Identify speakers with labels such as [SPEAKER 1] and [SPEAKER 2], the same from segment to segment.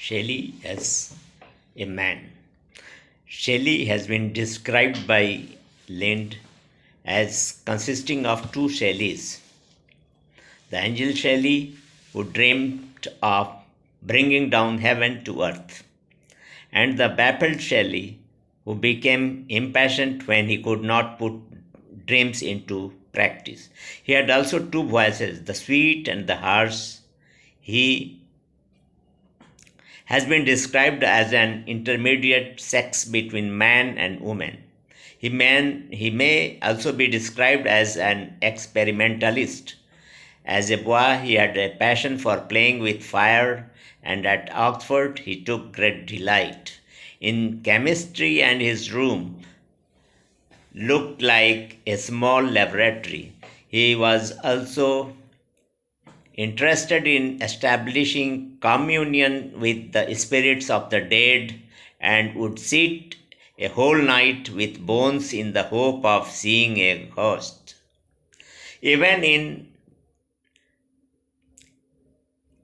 [SPEAKER 1] Shelley as a man. Shelley has been described by Lind as consisting of two Shelleys: the angel Shelley, who dreamt of bringing down heaven to earth, and the baffled Shelley, who became impatient when he could not put dreams into practice. He had also two voices, the sweet and the harsh. He has been described as an intermediate sex between man and woman. He may also be described as an experimentalist. As a boy, he had a passion for playing with fire, and at Oxford, he took great delight in chemistry, and his room looked like a small laboratory. He was also interested in establishing communion with the spirits of the dead and would sit a whole night with bones in the hope of seeing a ghost. Even in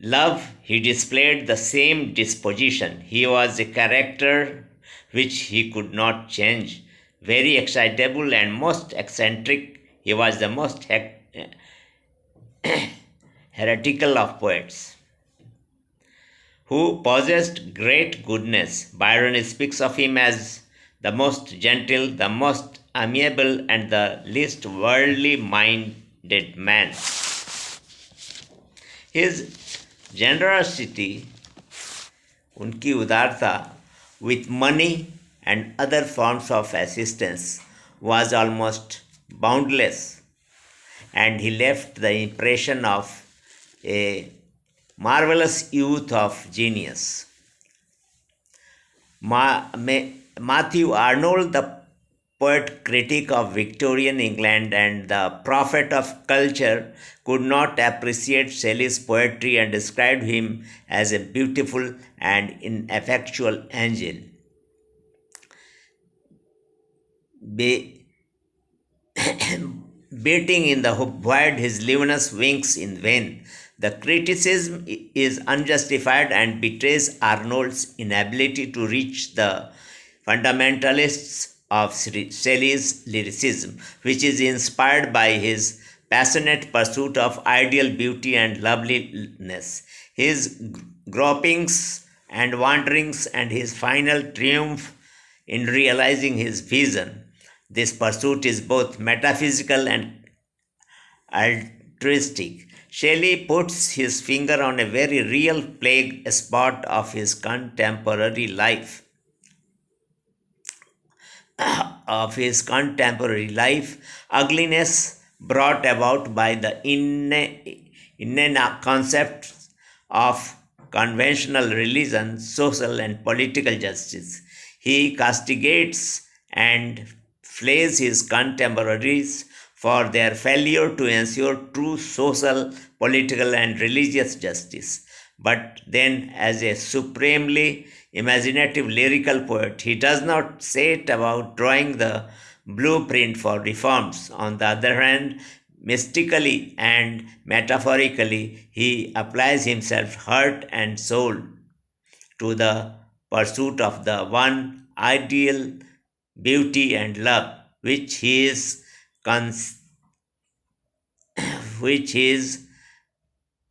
[SPEAKER 1] love, he displayed the same disposition. He was a character which he could not change. Very excitable and most eccentric, he was the most heretical of poets, who possessed great goodness. Byron speaks of him as the most gentle, the most amiable, and the least worldly minded man. His generosity, unki udarta, with money and other forms of assistance was almost boundless, and he left the impression of a marvelous youth of genius. Matthew Arnold, the poet critic of Victorian England and the prophet of culture, could not appreciate Shelley's poetry and described him as a beautiful and ineffectual angel. Beating in the void his luminous wings in vain. The criticism is unjustified and betrays Arnold's inability to reach the fundamentalists of Shelley's lyricism, which is inspired by his passionate pursuit of ideal beauty and loveliness, his gropings and wanderings, and his final triumph in realizing his vision. This pursuit is both metaphysical and altruistic. Shelley puts his finger on a very real plague spot of his contemporary life. Ugliness brought about by the innate concepts of conventional religion, social and political justice. He castigates and flays his contemporaries for their failure to ensure true social, political, and religious justice. But then, as a supremely imaginative lyrical poet, he does not set about drawing the blueprint for reforms. On the other hand, mystically and metaphorically, he applies himself heart and soul to the pursuit of the one ideal beauty and love, which he is which is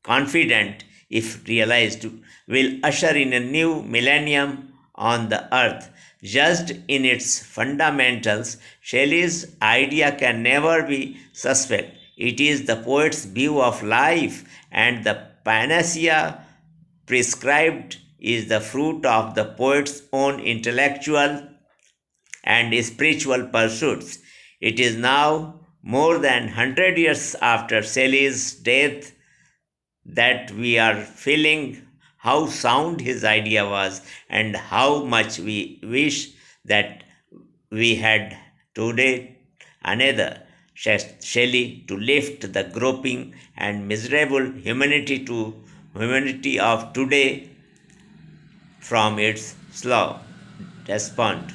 [SPEAKER 1] confident, if realized, will usher in a new millennium on the earth. Judged in its fundamentals, Shelley's idea can never be suspect. It is the poet's view of life, and the panacea prescribed is the fruit of the poet's own intellectual and spiritual pursuits. It is now more than 100 years after Shelley's death that we are feeling how sound his idea was and how much we wish that we had today another Shelley to lift the groping and miserable humanity of today from its slow despond.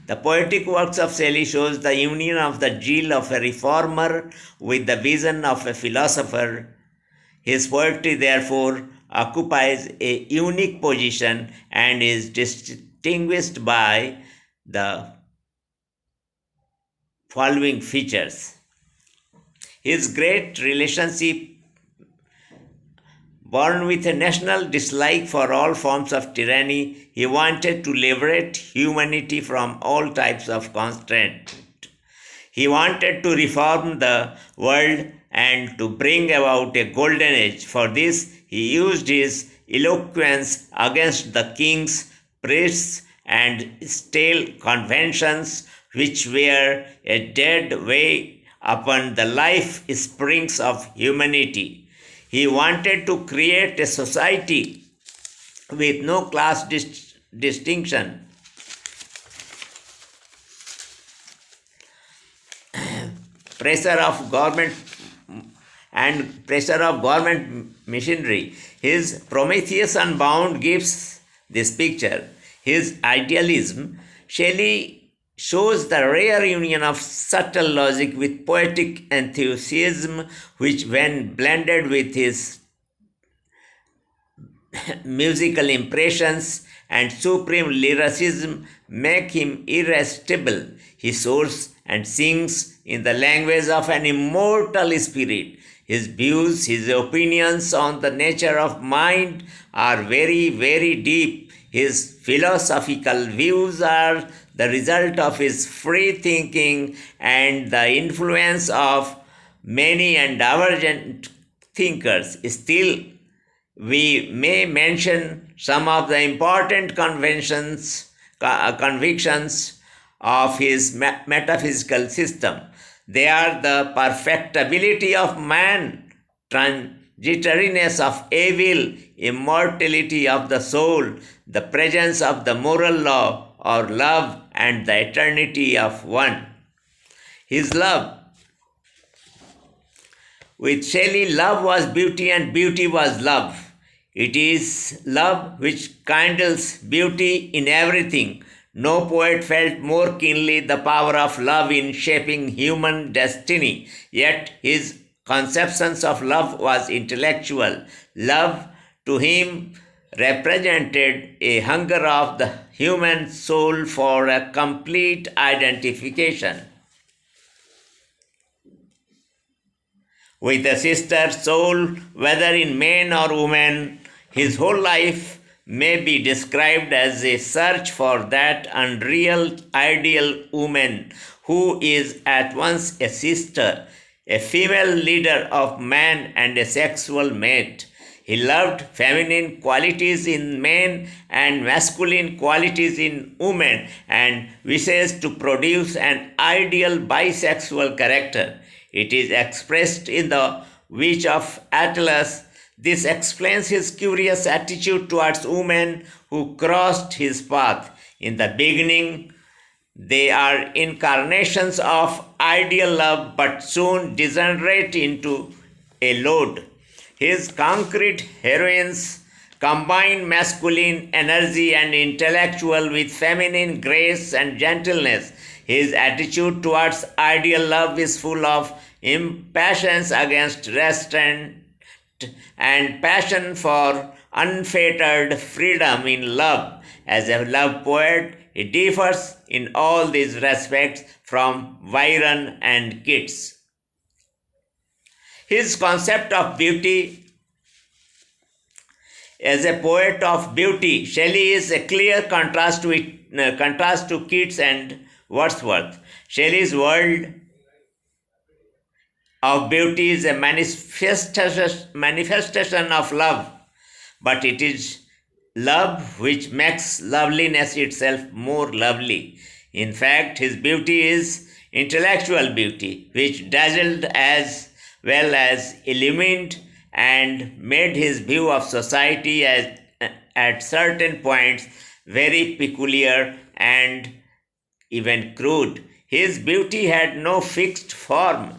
[SPEAKER 1] The poetic works of Shelley shows the union of the zeal of a reformer with the vision of a philosopher. His poetry, therefore, occupies a unique position and is distinguished by the following features. His great relationship, born with a national dislike for all forms of tyranny, he wanted to liberate humanity from all types of constraint. He wanted to reform the world and to bring about a golden age. For this, he used his eloquence against the kings, priests, and stale conventions which were a dead weight upon the life springs of humanity. He wanted to create a society with no class distinction, pressure of government pressure of government machinery. His Prometheus Unbound gives this picture. His idealism, Shelley shows the rare union of subtle logic with poetic enthusiasm, which, when blended with his musical impressions and supreme lyricism, make him irresistible. He soars and sings in the language of an immortal spirit. His views, his opinions on the nature of mind are very, very deep. His philosophical views are the result of his free thinking and the influence of many and divergent thinkers. Still, we may mention some of the important convictions of his metaphysical system. They are the perfectibility of man, transitoriness of evil, immortality of the soul, the presence of the moral law or love, and the eternity of one. His love. With Shelley, love was beauty and beauty was love. It is love which kindles beauty in everything. No poet felt more keenly the power of love in shaping human destiny, yet his conceptions of love was intellectual. Love to him represented a hunger of the human soul for a complete identification with a sister soul, whether in man or woman. His whole life may be described as a search for that unreal ideal woman who is at once a sister, a female leader of man, and a sexual mate. He loved feminine qualities in men and masculine qualities in women and wishes to produce an ideal bisexual character. It is expressed in the Witch of Atlas. This explains his curious attitude towards women who crossed his path. In the beginning, they are incarnations of ideal love but soon degenerate into a load. His concrete heroines combine masculine energy and intellectual with feminine grace and gentleness. His attitude towards ideal love is full of impatience against restraint and passion for unfettered freedom in love. As a love poet, he differs in all these respects from Byron and Keats. His concept of beauty as a poet of beauty, Shelley is a clear contrast to Keats and Wordsworth. Shelley's world of beauty is a manifestation of love, but it is love which makes loveliness itself more lovely. In fact, his beauty is intellectual beauty, which dazzled as well as illumined and made his view of society at certain points very peculiar and even crude. His beauty had no fixed form.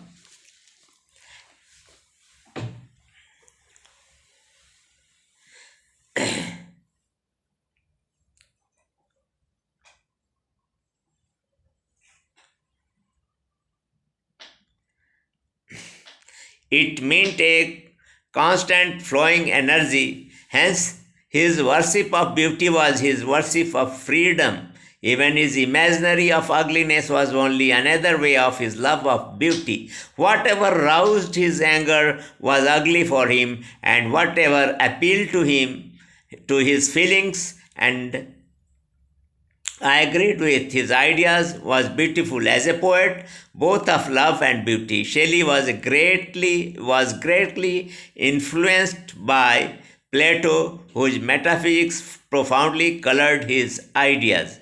[SPEAKER 1] It meant a constant flowing energy Hence, his worship of beauty was his worship of freedom. Even his imaginary of ugliness was only another way of his love of beauty. Whatever roused his anger was ugly for him, and whatever appealed to him, to his feelings and I agreed with his ideas was beautiful. As a poet, both of love and beauty, Shelley was greatly influenced by Plato, whose metaphysics profoundly colored his ideas.